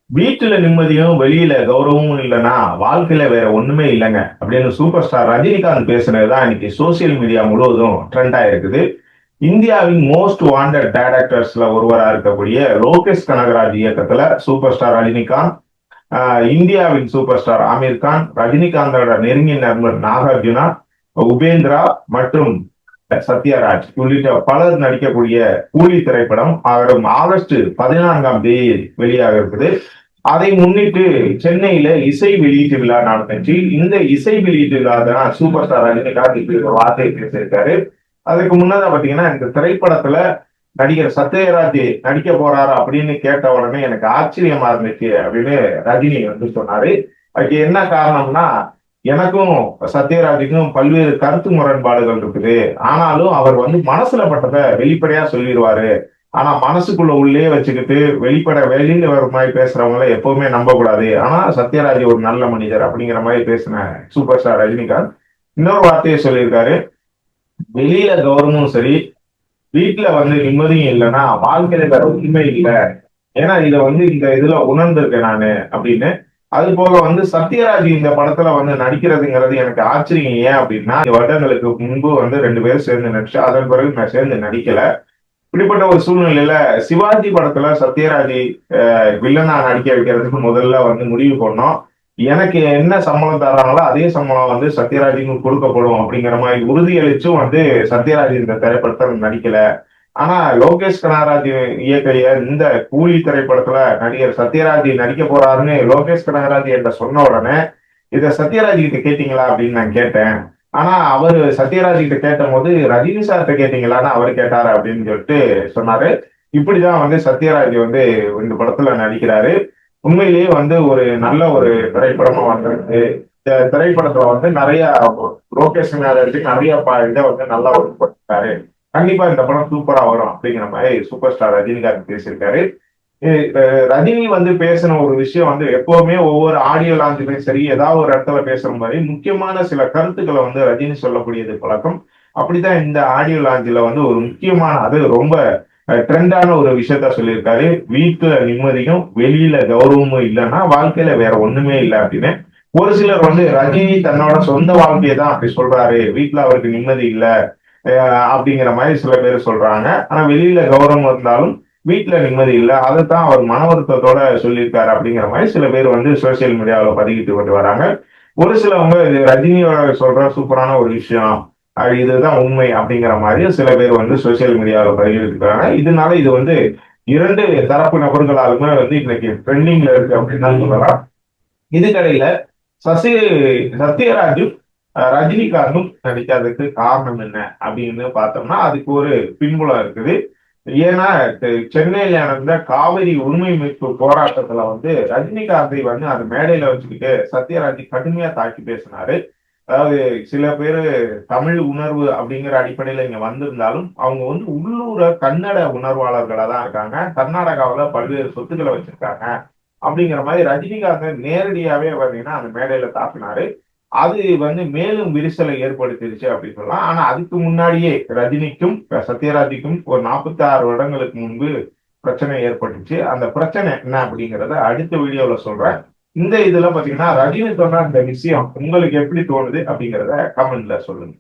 வீட்டுல நிம்மதியும் வெளியில கௌரவமும் இல்லைன்னா வாழ்க்கையில வேற ஒண்ணுமே இல்லைங்க அப்படின்னு சூப்பர் ஸ்டார் ரஜினிகாந்த் பேசுனதுதான் இன்னைக்கு சோசியல் மீடியா முழுவதும் ட்ரெண்ட் ஆயிருக்குது. இந்தியாவின் மோஸ்ட் வாண்டட் டைரக்டர்ஸ்ல ஒருவரா இருக்கக்கூடிய லோகேஷ் கனகராஜ் இயக்கத்துல சூப்பர் ஸ்டார் ரஜினிகாந்த், இந்தியாவின் சூப்பர் ஸ்டார் ஆமீர் கான், ரஜினிகாந்தோட நெருங்கிய நண்பர் நாகார்ஜுனா, உபேந்திரா மற்றும் சத்யராஜ் உள்ளிட்ட பலர் நடிக்கக்கூடிய கூலி திரைப்படம் வரும் ஆகஸ்ட் 14ஆம் தேதி வெளியாக இருக்குது. அதை முன்னிட்டு சென்னையில இசை வெளியீட்டு விழா நடந்துச்சு. இந்த இசை வெளியீட்டு விழா தான் சூப்பர் ஸ்டார் ரஜினிகாந்த் இப்படி ஒரு வார்த்தை பேசியிருக்காரு. அதுக்கு முன்னதான் பாத்தீங்கன்னா இந்த திரைப்படத்துல நடிகர் சத்யராஜ் நடிக்க போறாரு அப்படின்னு கேட்ட உடனே எனக்கு ஆச்சரியமா இருந்துச்சு அப்படின்னு ரஜினி வந்து சொன்னாரு. அதுக்கு என்ன காரணம்னா, எனக்கும் சத்யராஜுக்கும் பல்வேறு கருத்து முரண்பாடுகள் இருக்குது. ஆனாலும் அவர் வந்து மனசுல பட்டதை வெளிப்படையா சொல்லிடுவாரு. ஆனா மனசுக்குள்ள உள்ளே வச்சுக்கிட்டு வெளியில வர மாதிரி பேசுறவங்கள எப்பவுமே நம்ப கூடாது. ஆனா சத்யராஜ் ஒரு நல்ல மனிதர் அப்படிங்கிற மாதிரி பேசின சூப்பர் ஸ்டார் ரஜினிகாந்த் இன்னொரு வார்த்தையை சொல்லியிருக்காரு. வெளியில கௌரவமும் சரி, வீட்டுல வந்து நிம்மதியும் இல்லைன்னா வாழ்க்கையில வேற உண்மை இல்லை. ஏன்னா இதை வந்து இந்த இதுல உணர்ந்திருக்கேன் நானு அப்படின்னு. அது போக வந்து சத்யராஜ் இந்த படத்துல வந்து நடிக்கிறதுங்கிறது எனக்கு ஆச்சரியம். ஏன் அப்படின்னா, வருடங்களுக்கு முன்பு வந்து 2 பேரும் சேர்ந்து நடிச்சு அதன் பிறகு நான் சேர்ந்து நடிக்கல. இப்படிப்பட்ட ஒரு சூழ்நிலையில சிவாஜி படத்துல சத்யராஜ் வில்லனா நடிக்க வைக்கிறதுக்கு முதல்ல வந்து முடிவு பண்ணோம். எனக்கு என்ன சம்பளம் தர்றாங்களோ அதே சம்பளம் வந்து சத்யராஜுக்கு கொடுக்கப்படும் அப்படிங்கிற மாதிரி உறுதியளிச்சும் வந்து சத்யராஜ் இந்த திரைப்படத்தில் நடிக்கல. ஆனா லோகேஷ் கனகராஜ் இயக்கிய இந்த கூலி திரைப்படத்துல நடிகர் சத்யராஜ் நடிக்க போறாருன்னு லோகேஷ் கனகராஜ் என்ற சொன்ன உடனே இத சத்யராஜ் கிட்ட கேட்டீங்களா அப்படின்னு நான் கேட்டேன். ஆனா அவரு சத்யராஜ் கிட்ட கேட்ட போது ரஜினி சார்கிட்ட கேட்டீங்களான்னு அவர் கேட்டாரு அப்படின்னு சொல்லிட்டு சொன்னாரு. இப்படிதான் வந்து சத்யராஜ் வந்து இந்த படத்துல நடிக்கிறாரு. உண்மையிலேயே வந்து ஒரு நல்ல ஒரு திரைப்படமா வந்திருக்கு. இந்த திரைப்படத்துல வந்து நிறைய லோகேஷ் கனகராஜுக்கு நிறைய இதை வந்து நல்லா ஒர்க் பண்ணிருக்காரு. கண்டிப்பா இந்த படம் சூப்பரா வரும் அப்படிங்கிற மாதிரி சூப்பர் ஸ்டார் ரஜினிகாந்த் பேசியிருக்காரு. ரஜினி வந்து பேசின ஒரு விஷயம் வந்து எப்பவுமே ஒவ்வொரு ஆடியோ லாஞ்சுமே சரி, ஏதாவது ஒரு இடத்துல பேசுற மாதிரி முக்கியமான சில கருத்துக்களை வந்து ரஜினி சொல்லக்கூடியது பழக்கம். அப்படித்தான் இந்த ஆடியோ லாஞ்சில வந்து ஒரு முக்கியமான, அது ரொம்ப ட்ரெண்டான ஒரு விஷயத்த சொல்லியிருக்காரு. வீட்டுல நிம்மதியும் வெளியில கௌரவமும் இல்லைன்னா வாழ்க்கையில வேற ஒண்ணுமே இல்லை அப்படின்னு. ஒரு சிலர் வந்து ரஜினி தன்னோட சொந்த வாழ்க்கையை தான் அப்படி சொல்றாரு, வீட்டுல அவருக்கு நிம்மதி இல்லை அப்படிங்கிற மாதிரி சில பேர் சொல்றாங்க. ஆனா வெளியில கௌரவம் இருந்தாலும் வீட்டுல நிம்மதி இல்லை, அதைத்தான் அவர் மன வருத்தத்தோட சொல்லியிருக்காரு அப்படிங்கிற மாதிரி சில பேர் வந்து சோசியல் மீடியாவில் பதிவிட்டு கொண்டு வராங்க. ஒரு சிலவங்க இது ரஜினியோட சொல்ற சூப்பரான ஒரு விஷயம், இதுதான் உண்மை அப்படிங்கிற மாதிரி சில பேர் வந்து சோசியல் மீடியாவில் பதிவிட்டிருக்காங்க. இதனால இது வந்து 2 தரப்பு நபர்களாலுமே வந்து இன்னைக்கு ட்ரெண்டிங்ல இருக்கு அப்படின்னு தான் சொல்லலாம். இதுக்கடையில சசி சத்யராஜும் ரஜினிகாந்தும் நடிக்காததுக்கு காரணம் என்ன அப்படின்னு பார்த்தோம்னா அதுக்கு ஒரு பின்புலம் இருக்குது. ஏன்னா சென்னையில நடந்த காவிரி உரிமை மீட்பு போராட்டத்துல வந்து ரஜினிகாந்தை வந்து அந்த மேடையில வச்சுக்கிட்டு சத்யராஜ் கடுமையா தாக்கி பேசினாரு. அதாவது சில பேரு தமிழ் உணர்வு அப்படிங்கிற அடிப்படையில இங்க வந்திருந்தாலும் அவங்க வந்து உள்ளூர கன்னட உணர்வாளர்களா தான் இருக்காங்க. கர்நாடகாவில பல்வேறு சொத்துக்களை வச்சிருக்காங்க அப்படிங்கிற மாதிரி ரஜினிகாந்த் நேரடியாவே பாத்தீங்கன்னா அந்த மேடையில தாக்குனாரு. அது வந்து மேலும் விரிசலை ஏற்படுத்திருச்சு அப்படின்னு சொல்லலாம். ஆனா அதுக்கு முன்னாடியே ரஜினிக்கும் சத்யராஜுக்கும் ஒரு 46 வருடங்களுக்கு முன்பு பிரச்சனை ஏற்பட்டுச்சு. அந்த பிரச்சனை என்ன அப்படிங்கிறத அடுத்த வீடியோல சொல்றேன். இந்த இதுல பாத்தீங்கன்னா ரஜினி சொன்ன இந்த விஷயம் உங்களுக்கு எப்படி தோணுது அப்படிங்கிறத கமெண்ட்ல சொல்லுங்க.